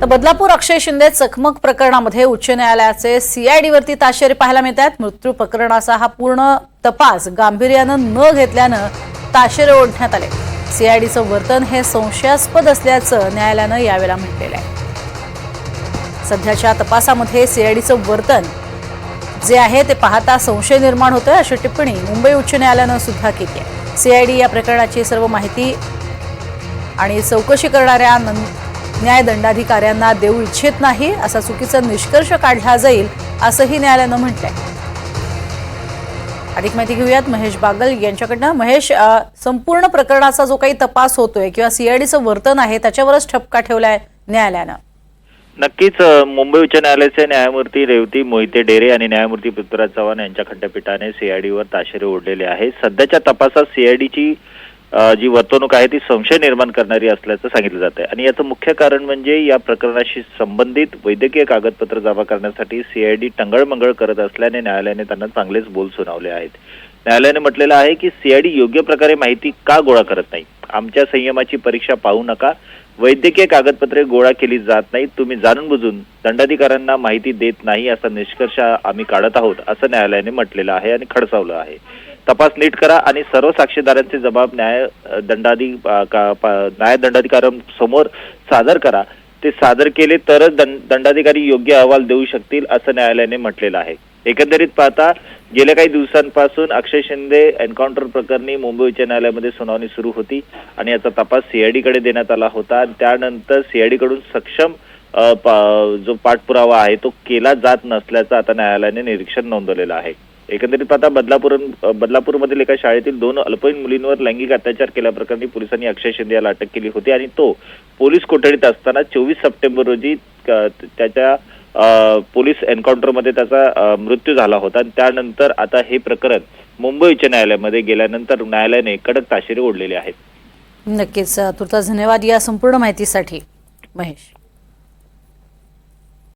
तर बदलापूर अक्षय शिंदे चकमक प्रकरणामध्ये उच्च न्यायालयाचे सीआयडीवरती ताशेरे पाहायला मिळतात। मृत्यू प्रकरणाचा हा पूर्ण तपास गांभीर्यानं न घेतल्यानं ताशेरे ओढण्यात आले। सीआयडीचं वर्तन हे संशयास्पद असल्याचं न्यायालयानं यावेळेला म्हटलेलं आहे। सध्याच्या तपासामध्ये सीआयडीचं वर्तन जे आहे ते पाहता संशय निर्माण होतोय, अशी टिप्पणी मुंबई उच्च न्यायालयानं सुद्धा केली आहे। सीआयडी या प्रकरणाची सर्व माहिती आणि चौकशी करणाऱ्या न्यायदंडाधिकाऱ्यांना देऊ इच्छित नाही, असा चुकीचा निष्कर्ष काढला जाईल असंही न्यायालयानं म्हटलंय। अधिक माहिती घेऊयात महेश बागल यांच्याकडनं। महेश, संपूर्ण प्रकरणाचा जो काही तपास होतोय किंवा सीआयडीचं वर्तन आहे त्याच्यावरच ठपका ठेवलाय न्यायालयानं। नक्कीच मुंबई उच्च न्यायालयाचे न्यायमूर्ती रेवती मोहिते डेरे आणि न्यायमूर्ती पृथ्वीराज चव्हाण यांच्या खंडपीठाने सीआयडीवर ताशेरे ओढलेले आहे। सध्याच्या तपासात सीआयडीची जी वर्तणूक आहे ती संशय निर्माण करणारी असल्याचं सांगितलं जात आहे आणि याचं मुख्य कारण म्हणजे या प्रकरणाशी संबंधित वैद्यकीय कागदपत्र जमा करण्यासाठी सीआयडी टंगळमंगळ करत असल्याने न्यायालयाने त्यांना चांगलेच बोल सुनावले आहेत। न्यायालयाने म्हटलेलं आहे की सीआयडी योग्य प्रकारे माहिती का गोळा करत नाही, आमच्या संयमाची परीक्षा पाहू नका, वैद्यकीय कागदपत्रे गोळा केली जात नाही, तुम्ही जाणून बुजून दंडाधिकाऱ्यांना माहिती देत नाही असा निष्कर्ष आम्ही काढत आहोत, असं न्यायालयाने म्हटलेलं आहे आणि खडसावलं आहे। तपास नीट करा आणि सर्व साक्षीदारांचे जबाब न्यायदंडाधिकाऱ्यांसमोर सादर करा, ते सादर केले तरच दंडाधिकारी योग्य अहवाल देऊ शकतील, असं न्यायालयाने म्हटलेलं आहे। एकंदरीत पाहता गेल्या काही दिवसांपासून अक्षय शिंदे एन्काउंटर प्रकरणी मुंबई उच्च न्यायालयामध्ये सुनावणी सुरू होती आणि याचा तपास सीआयडीकडे देण्यात आला होता। त्यानंतर सीआयडीकडून सक्षम जो पाठपुरावा आहे तो केला जात नसल्याचं आता न्यायालयाने निरीक्षण नोंदवलेलं आहे। एकंदरीत पाहता बदलापूरमधील एका शाळेतील 2 अल्पवयीन मुलींवर लैंगिक अत्याचार केल्याप्रकरणी पोलिसांनी अक्षय शिंदे याला अटक केली होती आणि तो पोलीस कोठडीत असताना 24 सप्टेंबर रोजी त्याच्या पोलीस एन्काउंटरमध्ये त्याचा मृत्यू झाला होता। त्यानंतर आता हे प्रकरण मुंबई उच्च न्यायालयामध्ये गेल्यानंतर न्यायालयाने कडक ताशेरे ओढलेले आहेत। नक्कीच, तुर्तास धन्यवाद या संपूर्ण माहितीसाठी महेश।